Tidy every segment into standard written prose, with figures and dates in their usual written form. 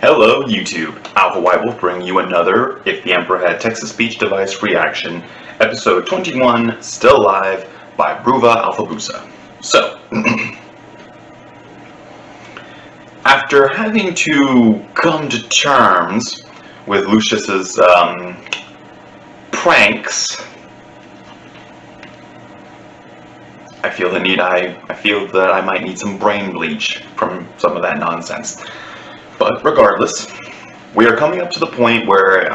Hello YouTube, Alpha White will bring you another If the Emperor Had Text-to-Speech Device reaction, episode 21, still live, by Bruva Alfabusa. So, after having to come to terms with Lucius's pranks, I feel that I might need some brain bleach from some of that nonsense. But regardless, we are coming up to the point where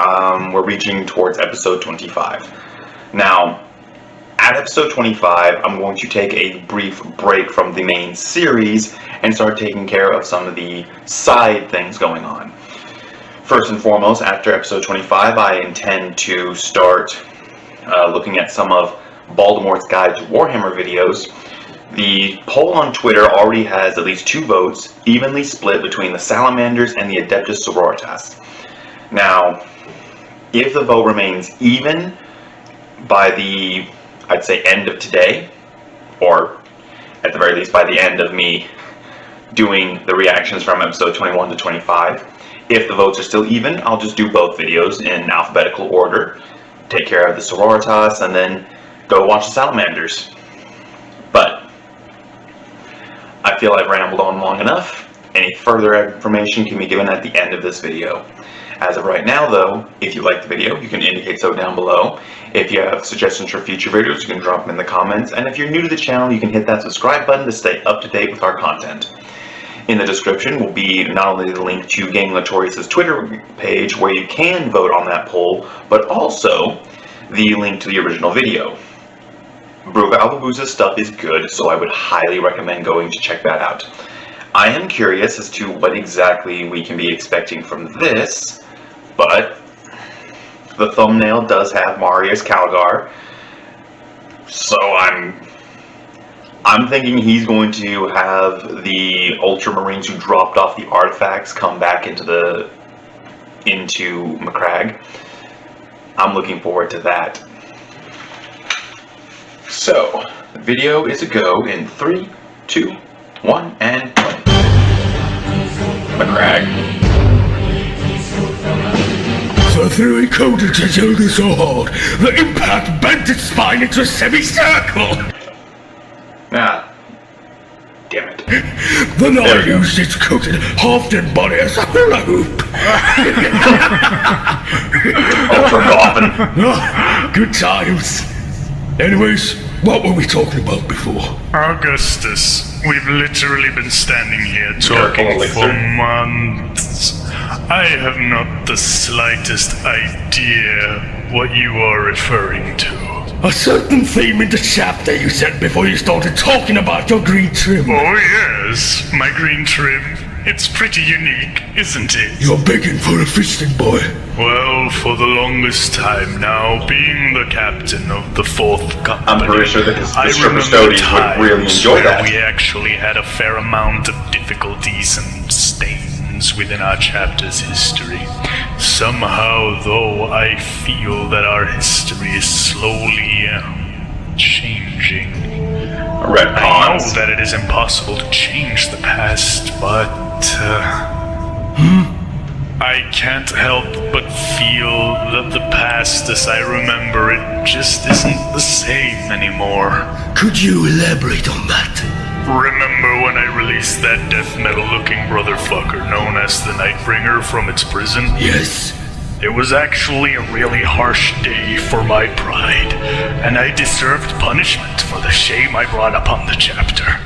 we're reaching towards episode 25. Now, at episode 25, I'm going to take a brief break from the main series and start taking care of some of the side things going on. First and foremost, after episode 25, I intend to start looking at some of Baltimore's Guide to Warhammer videos. The poll on Twitter already has at least 2 votes, evenly split between the Salamanders and the Adeptus Sororitas. Now, if the vote remains even by the, I'd say, end of today, or at the very least by the end of me doing the reactions from episode 21 to 25, if the votes are still even, I'll just do both videos in alphabetical order, take care of the Sororitas, and then go watch the Salamanders. But I feel I've rambled on long enough. Any further information can be given at the end of this video. As of right now though, if you like the video, you can indicate so down below. If you have suggestions for future videos, you can drop them in the comments. And if you're new to the channel, you can hit that subscribe button to stay up to date with our content. In the description will be not only the link to Gaming Notorious's Twitter page where you can vote on that poll, but also the link to the original video. Bruva Alfabusa's stuff is good, so I would highly recommend going to check that out. I am curious as to what exactly we can be expecting from this, but the thumbnail does have Marius Calgar, so I'm thinking he's going to have the Ultramarines who dropped off the artifacts come back into Macragge. I'm looking forward to that. So, the video is a go in 3, 2, 1, and play. Macragge. The three coded his elder so hard, the impact bent its spine into a semicircle. Ah, damn it. Then I used its coated, half-dead body as a hula hoop. Ultra Goffin. Good times. Anyways, what were we talking about before? Augustus, we've literally been standing here talking for months. I have not the slightest idea what you are referring to. A certain theme in the chapter you said before you started talking about your green trim. Oh yes, my green trim. It's pretty unique, isn't it? You're begging for a feasting, boy. Well, for the longest time now, being the captain of the 4th company, I'm pretty sure that the stripper studies would really enjoy that. We actually had a fair amount of difficulties and stains within our chapter's history. Somehow, though, I feel that our history is slowly changing. I know that it is impossible to change the past, but I can't help but feel that the past as I remember it just isn't the same anymore. Could you elaborate on that? Remember when I released that death metal looking brotherfucker known as the Nightbringer from its prison? Yes. It was actually a really harsh day for my pride, and I deserved punishment for the shame I brought upon the chapter.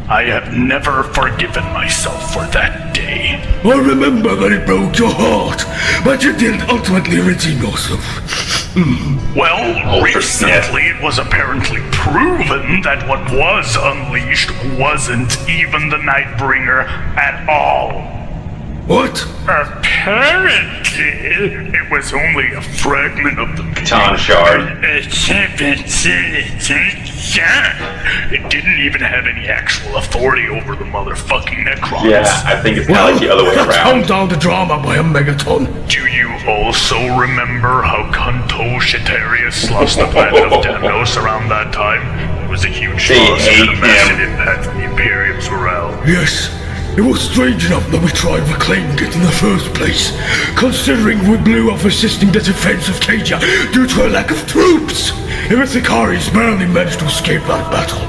I have never forgiven myself for that day. I remember that it broke your heart, but you didn't ultimately redeem yourself. Well, recently it was apparently proven that what was unleashed wasn't even the Nightbringer at all. What? Apparently, it was only a fragment of the Tom Shard. It didn't even have any actual authority over the motherfucking Necrons. Yeah, I think it's kind of like the other way let's around. calm down the drama by a megaton. Do you also remember how Canto Shetarius lost the planet of Damnos around that time? It was a huge loss and had a massive impact on the Imperium's morale. Yes. It was strange enough that we tried reclaiming it in the first place, considering we blew off assisting the defense of Cadia due to a lack of troops. Even Sicaris barely managed to escape that battle.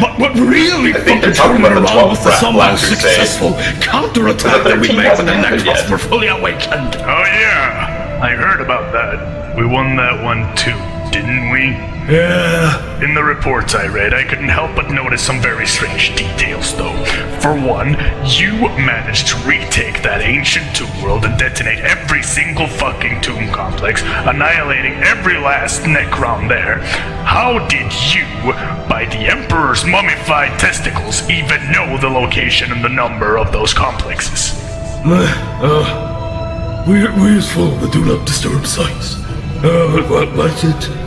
But what really think they're fucking talking turned it about the around was 12th the somehow Black Crusade. successful counterattack that we 13 made when the hasn't ended Necrons yet. were fully awakened. Oh yeah, I heard about that. We won that one too, didn't we? Yeah. In the reports I read, I couldn't help but notice some very strange details, though. For one, you managed to retake that ancient tomb world and detonate every single fucking tomb complex, annihilating every last Necron there. How did you, by the Emperor's mummified testicles, even know the location and the number of those complexes? We just follow the do not disturb signs. That's it.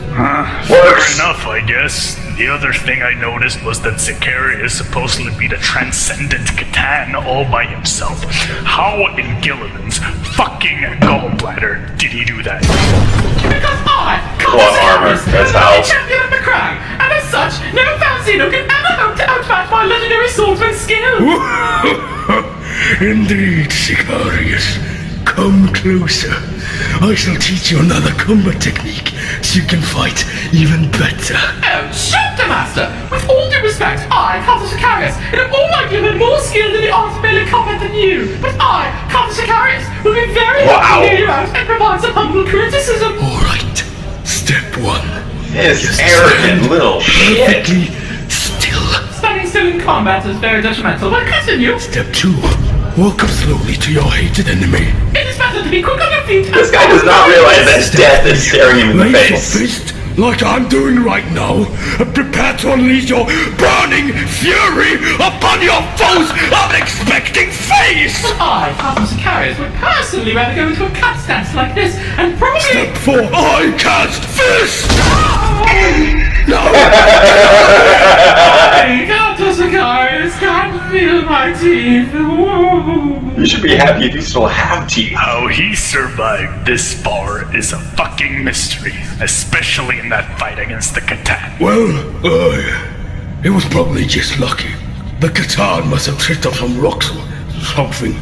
Fair enough, I guess. The other thing I noticed was that Sicarius supposedly beat a transcendent Catan all by himself. How in Gilliman's fucking gallbladder did he do that? Because I, Plot armor, that's how. champion of the crown, and as such, no Falzino can ever hope to outmatch my legendary swordsman skill. Indeed, Sicarius. Come closer. I shall teach you another combat technique so you can fight even better. Oh, shut the master! With all due respect, I, Corvus Corax, and all my given more skilled in the art of melee combat than you. But I, Corvus Corax, will be very happy to hear you out and provide some humble criticism. Alright, step one. This Just arrogant stand little shit. perfectly still. Standing still in combat is very detrimental, but continue. Step two, walk up slowly to your hated enemy. It is better to be quick on your feet. This guy does not realize that death is staring him in the Raise your face. fist like I'm doing right now, and prepare to unleash your burning fury upon your foe's unexpecting face! I, Corvus Corax, would personally rather go into a cut stance like this, and probably... Step four, I cast fist! No! Hey, Corvus Corax, can't feel my teeth. You should be happy if you still have teeth. How he survived this far is a fucking mystery, especially in that fight against the Catan. Well, it was probably just lucky. The Catan must have tripped up some rocks or something.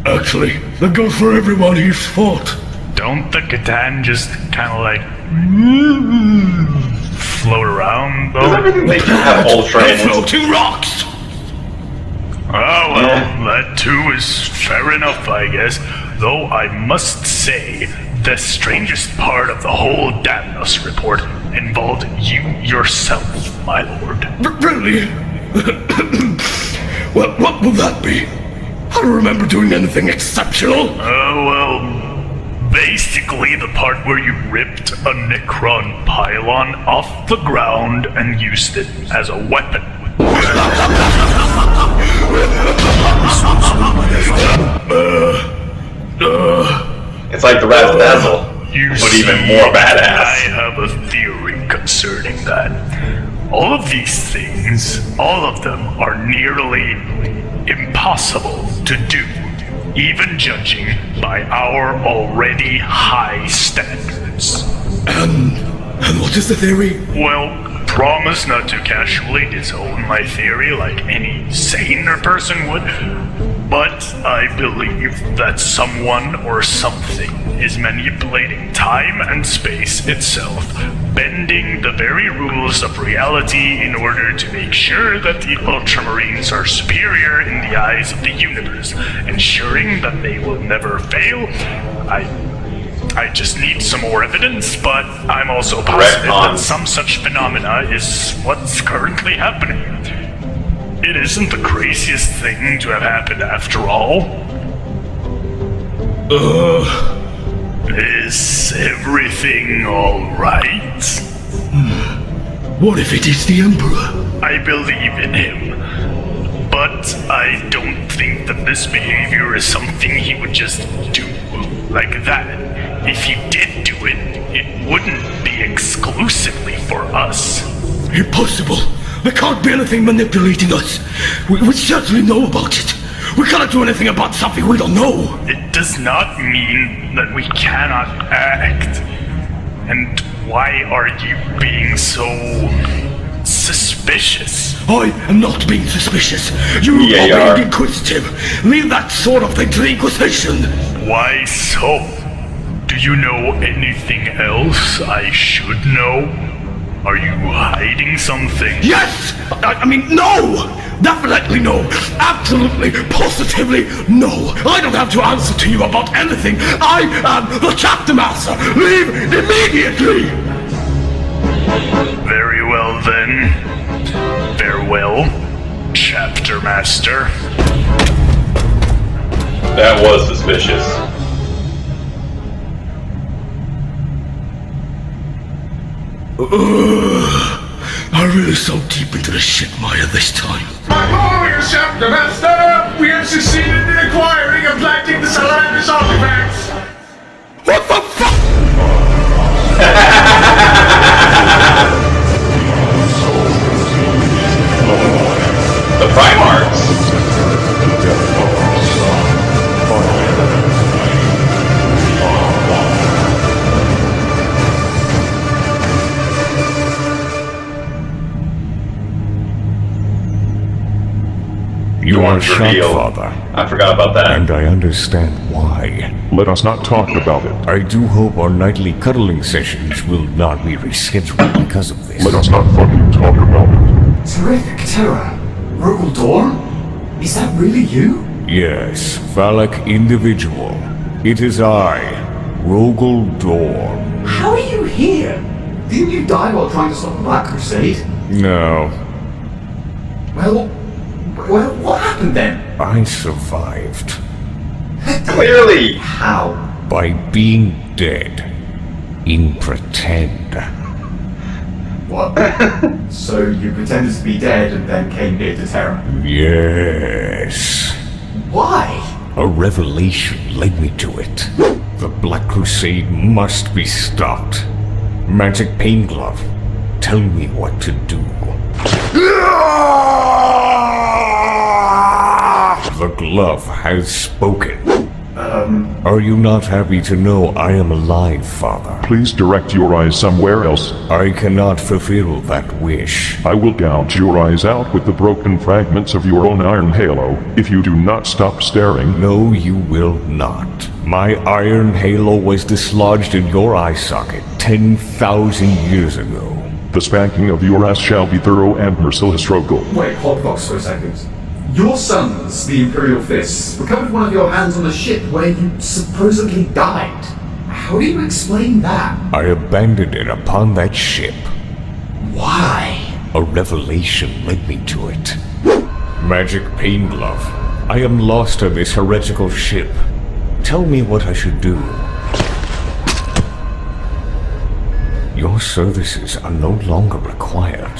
Actually, that goes for everyone he's fought. Don't the Catan just kind of like float around Does though? everything they can have Ultra in it? Floating rocks! Oh, well, Yeah. that too is fair enough, I guess. Though I must say, the strangest part of the whole Damnos report involved you yourself, my lord. Really? Well, what will that be? I don't remember doing anything exceptional. Oh, well, basically the part where you ripped a Necron pylon off the ground and used it as a weapon. It's like the Razzle You but see, even more I badass. have a theory concerning that. All of these things, all of them are nearly impossible to do, even judging by our already high standards. And what is the theory? Well, promise not to casually disown my theory like any saner person would, but I believe that someone or something is manipulating time and space itself, bending the very rules of reality in order to make sure that the Ultramarines are superior in the eyes of the universe, ensuring that they will never fail. I just need some more evidence, but I'm also positive that some such phenomena is what's currently happening. It isn't the craziest thing to have happened after all. Is everything alright? What if it is the Emperor? I believe in him, but I don't think that this behavior is something he would just do like that. If he did do it, it wouldn't be exclusively for us. Impossible. There can't be anything manipulating us. We certainly know about it. We cannot do anything about something we don't know. It does not mean that we cannot act. And why are you being so suspicious? I am not being suspicious. You Yeah, you are are. being inquisitive. Leave that sort of thing to the Inquisition. Why so? Do you know anything else I should know? Are you hiding something? Yes! I mean, no! Definitely no! Absolutely, positively no! I don't have to answer to you about anything! I am the Chapter Master! Leave immediately! Very well then. Farewell, Chapter Master. That was suspicious. I really so deep into the shit mire this time. My glorious Chapter Master! We have succeeded in acquiring and planting the Salamis artifacts! What the fuck? The Primarchs! You are Dorn's shocked, reveal. Father, I forgot about that. and I understand why. Let us not talk about it. I do hope our nightly cuddling sessions will not be rescheduled because of this. Let us not fucking talk about it. Terrific terror. Rogal Dorn? Is that really you? Yes, phallic individual. It is I, Rogal Dorn. How are you here? Didn't you die while trying to stop the Black Crusade? No, Well, what happened then? I survived Clearly! How? by being dead in pretend. What? So you pretended to be dead and then came here to Terra? Yes. Why? A revelation led me to it. The Black Crusade must be stopped. Magic Pain Glove, tell me what to do. The glove has spoken. Are you not happy to know I am alive, Father? Please direct your eyes somewhere else. I cannot fulfill that wish. I will gouge your eyes out with the broken fragments of your own iron halo if you do not stop staring. No, you will not. My iron halo was dislodged in your eye socket 10,000 years ago. The spanking of your ass shall be thorough and merciless, Rogal. Wait, hotbox for a second. Your sons, the Imperial Fists, recovered one of your hands on a ship where you supposedly died. How do you explain that? I abandoned it upon that ship. Why? A revelation led me to it. Magic Pain Glove, I am lost on this heretical ship. Tell me what I should do. Your services are no longer required.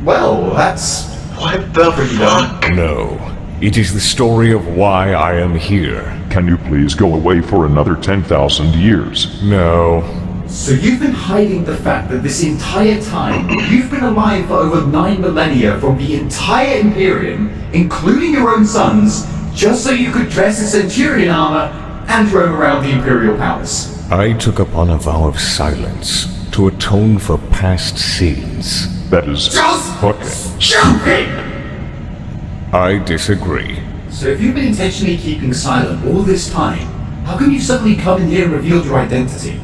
Well, that's What the fuck? No, it is the story of why I am here. Can you please go away for another 10,000 years? No, So you've been hiding the fact that this entire time, you've been alive for over 9 millennia from the entire Imperium, including your own sons, just so you could dress in Centurion armor and roam around the Imperial Palace. I took upon a vow of silence to atone for past sins. That is Just fucking stupid! I disagree. So if you've been intentionally keeping silent all this time, how come you suddenly come in here and revealed your identity?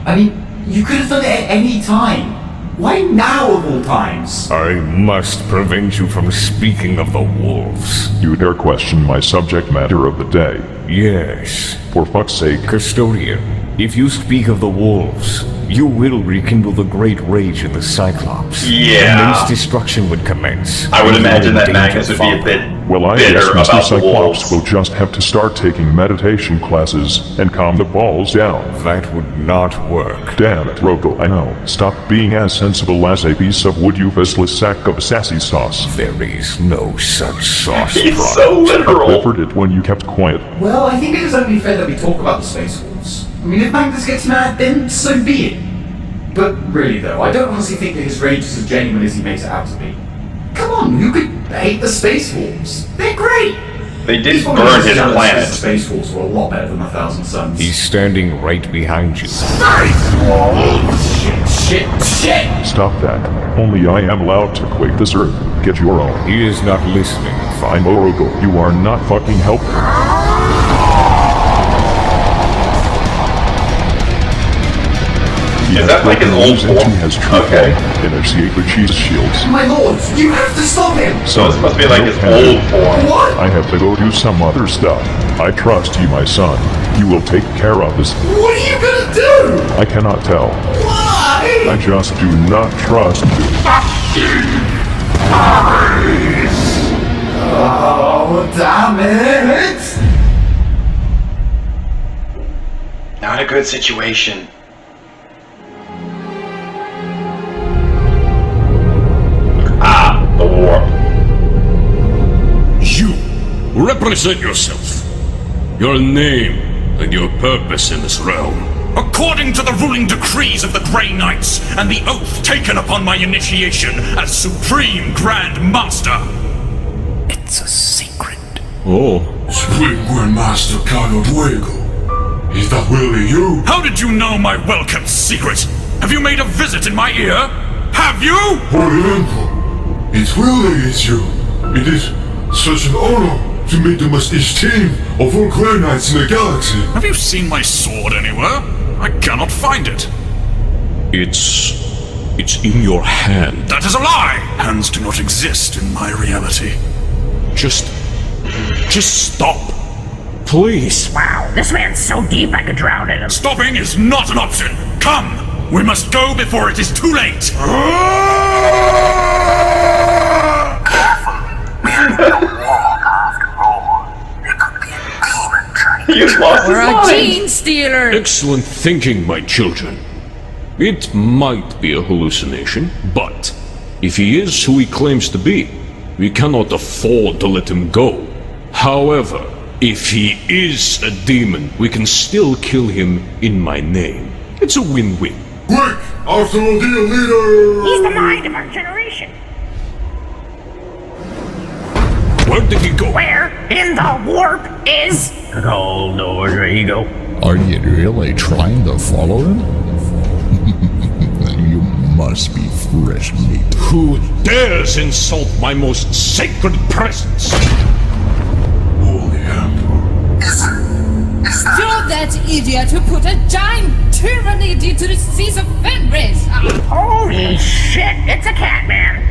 I mean, you could have done it at any time. Why now of all times? I must prevent you from speaking of the wolves. You dare question my subject matter of the day. Yes, For fuck's sake. Custodian, if you speak of the wolves, you will rekindle the great rage in the Cyclops. Yeah. Immense destruction would commence. I would imagine that Danger Magnus would be a followed. bit Well, I bitter guess about Mr. the Cyclops wolves. will just have to start taking meditation classes and calm the balls down. That would not work. Damn it, Rogal, I know. Stop being as sensible as a piece of wood, you faceless sack of sassy sauce. There is no such sauce He's product. so literal. Preferred it when you kept quiet. Well, I think it is only fair that we talk about the Space Wolves. I mean, if Magnus gets mad, then so be it. But really though, I don't honestly think that his rage is as genuine as he makes it out to be. Come on, you could hate the Space Wolves. They're great! They did He's probably burn just his jealous because planet. The Space Wolves were a lot better than 1,000 Suns. He's standing right behind you. Space Wolves! Shit, shit. Stop that. Only I am allowed to quake this earth. Get your own. He is not listening. Fine, Rogal. You are not fucking helping. Is that like his old form? He has true Okay. form. Initiate the cheese shields. My lord, you have to stop him. So it's supposed to be like his old form. What? I have to go do some other stuff. I trust you, my son. You will take care of this. What are you gonna do? I cannot tell. Why? I just do not trust you. Oh, damn it! Not a good situation. The warp. You represent yourself, your name, and your purpose in this realm. According to the ruling decrees of the Grey Knights and the oath taken upon my initiation as Supreme Grand Master. It's a secret. Oh, Supreme Grandmaster Carlo Duego. Is that really you? How did you know my well-kept secret? Have you made a visit in my ear? Have you? Holy Emperor, it really is you. It is such an honor to meet the most esteemed of all Grey Knights in the galaxy. Have you seen my sword anywhere? I cannot find it. it's in your hand. That is a lie! Hands do not exist in my reality. Just stop. Please. Wow, this man's so deep I could drown in him. Stopping is not an option! Come! We must go before it is too late! He just lost his We're a mind. gene stealer! Excellent thinking, my children. It might be a hallucination, but if he is who he claims to be, we cannot afford to let him go. However, if he is a demon, we can still kill him in my name. It's a win-win. Quick, after ordeal leader! He's the mind of our generation. Where did he go? Where in the warp is... Oh, no, there you go. Are you really trying to follow him? You must be fresh meat. Who dares insult my most sacred presence? Holy Emperor. You're that idiot who put a giant Tyranid into the seas of Fenris! Holy shit, it's a cat man.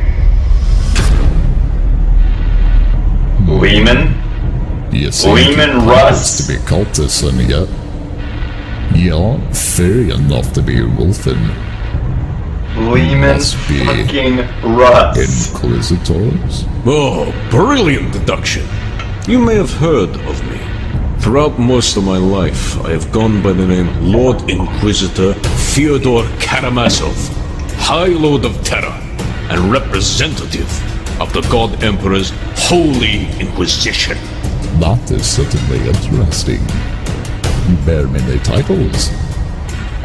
Leman? You see, Leman Russ. to be cultists in yet. You aren't fairy enough to be wolfing. Leman Must be fucking Russ. Inquisitors? Oh, brilliant deduction. You may have heard of me. Throughout most of my life, I have gone by the name Lord Inquisitor Fyodor Karamazov, High Lord of Terror, and representative of the God Emperor's Holy Inquisition. That is certainly interesting. You bear many titles.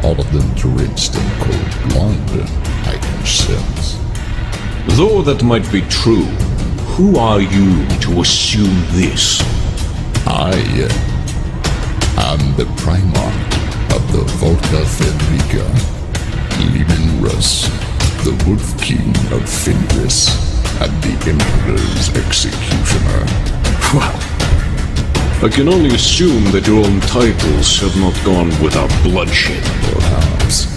All of them drenched in cold blood, I can sense. Though that might be true, who are you to assume this? I am the Primarch of the Volca Fenrica, Leman Russ, the Wolf King of Fenris, and the Emperor's executioner. Well, I can only assume that your own titles have not gone without bloodshed. Perhaps.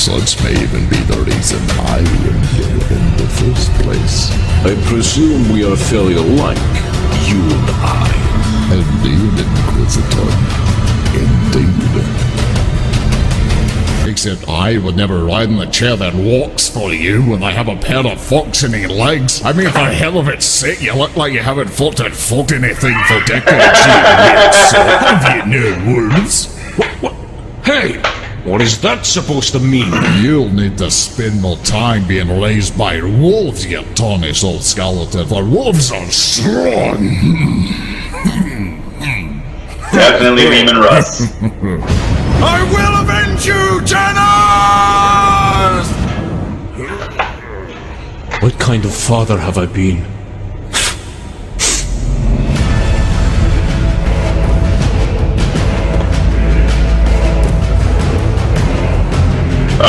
Such may even be the reason I am here in the first place. I presume we are fairly alike, you and I. Indeed, Inquisitor. Indeed. Except I would never ride in a chair that walks for you when I have a pair of functioning legs. I mean, for hell of its sake, you look like you haven't fought anything for decades. So have you no wolves? What? Hey! What is that supposed to mean? You'll need to spend more time being raised by wolves, you tarnished old skeleton, for wolves are strong. Definitely Leman Russ. I will avenge you, Janus! What kind of father have I been?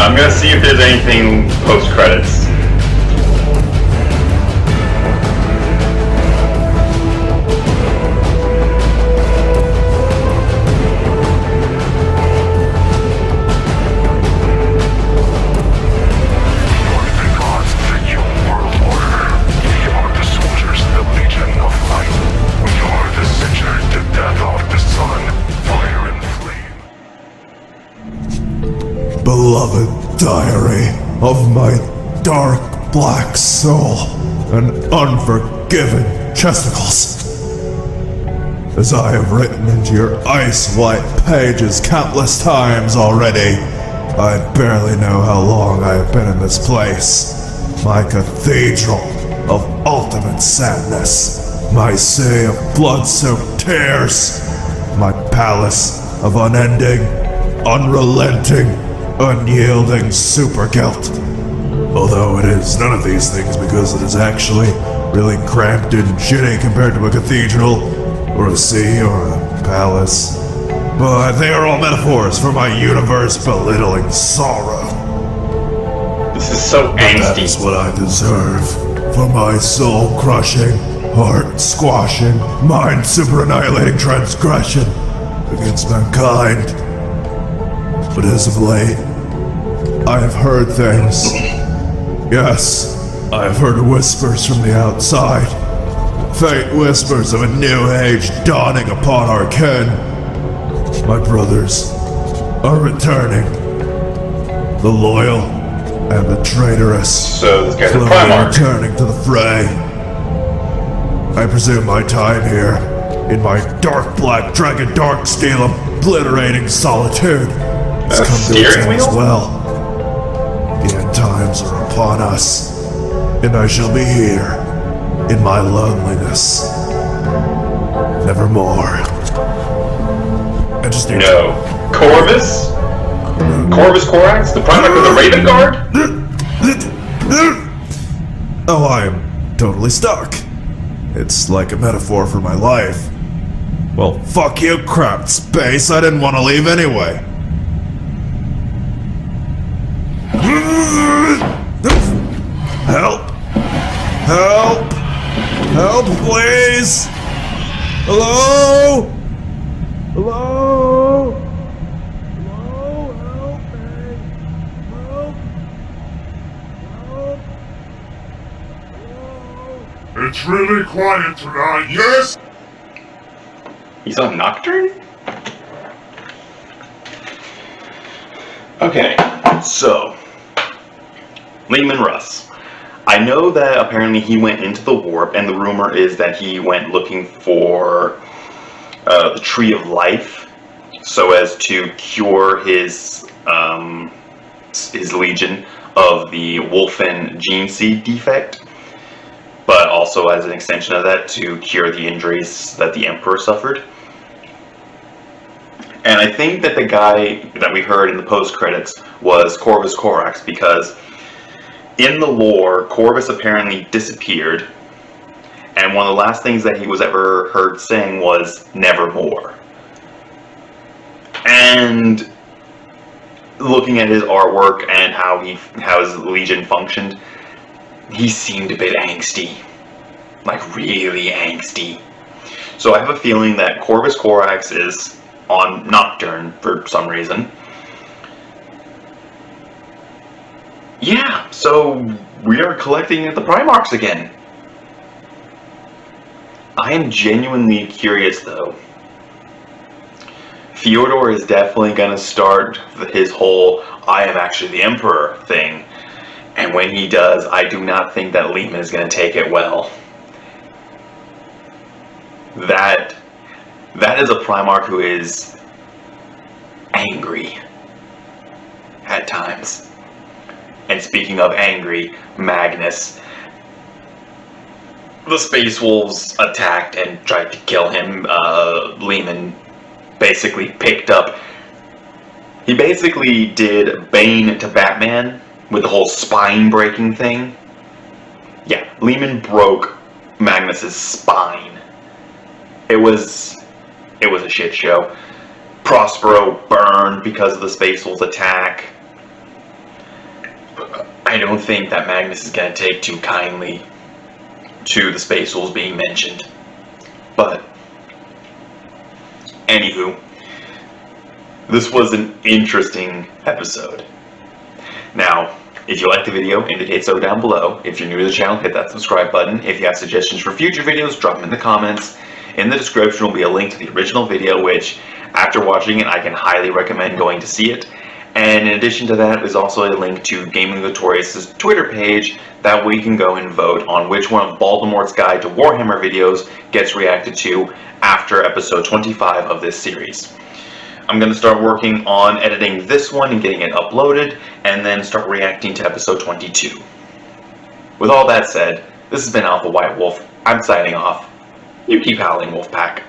I'm gonna see if there's anything post-credits. Beloved diary of my dark black soul and unforgiven chesticles. As I have written into your ice-white pages countless times already, I barely know how long I have been in this place. My cathedral of ultimate sadness, my sea of blood-soaked tears, my palace of unending, unrelenting, unyielding super guilt. Although it is none of these things because it is actually really cramped and shitty compared to a cathedral, or a sea, or a palace. But they are all metaphors for my universe belittling sorrow. This is so angsty. That is what I deserve for my soul-crushing, heart-squashing, mind-super-annihilating transgression against mankind. But as of late, I have heard things. Yes, I have heard whispers from the outside. Faint whispers of a new age dawning upon our kin. My brothers are returning. The loyal and the traitorous. So this guy's a slowly Primarch. returning to the fray. I presume my time here, in my dark black dragon dark steel obliterating solitude, has come to its end as well. The end times are upon us, and I shall be here, in my loneliness. Nevermore. I just need No. Corvus? Corvus Corax? The Primarch of the Raven Guard? Oh, I am totally stuck. It's like a metaphor for my life. Well, fuck you, crapped space. I didn't want to leave anyway. Help! Help! Help, please! Hello? Hello? Hello? Help me! Help! Help! Hello? It's really quiet tonight, yes? He's on Nocturne? Okay, so Leman Russ. I know that apparently he went into the warp, and the rumor is that he went looking for the Tree of Life, so as to cure his legion of the Wolfen gene seed defect, but also as an extension of that to cure the injuries that the Emperor suffered. And I think that the guy that we heard in the post-credits was Corvus Corax, because in the lore, Corvus apparently disappeared, and one of the last things that he was ever heard saying was, nevermore. And looking at his artwork and how his legion functioned, he seemed a bit angsty. Like, really angsty. So I have a feeling that Corvus Corax is on Nocturne for some reason. Yeah, so we are collecting at the Primarchs again. I am genuinely curious though. Fyodor is definitely going to start his whole I am actually the Emperor thing. And when he does, I do not think that Leman is going to take it well. That is a Primarch who is angry at times. And speaking of angry, Magnus, the Space Wolves attacked and tried to kill him. Leman basically picked up. He basically did Bane to Batman with the whole spine breaking thing. Yeah, Leman broke Magnus's spine. It was a shit show. Prospero burned because of the Space Wolves attack. I don't think that Magnus is going to take too kindly to the Space Wolves being mentioned. But, anywho, this was an interesting episode. Now, if you liked the video, indicate so down below. If you're new to the channel, hit that subscribe button. If you have suggestions for future videos, drop them in the comments. In the description will be a link to the original video, which, after watching it, I can highly recommend going to see it. And in addition to that is also a link to Gaming Victorious's Twitter page. That way you can go and vote on which one of Baltimore's Guide to Warhammer videos gets reacted to after episode 25 of this series. I'm going to start working on editing this one and getting it uploaded, and then start reacting to episode 22. With all that said, this has been Alpha White Wolf. I'm signing off. You keep howling, Wolfpack.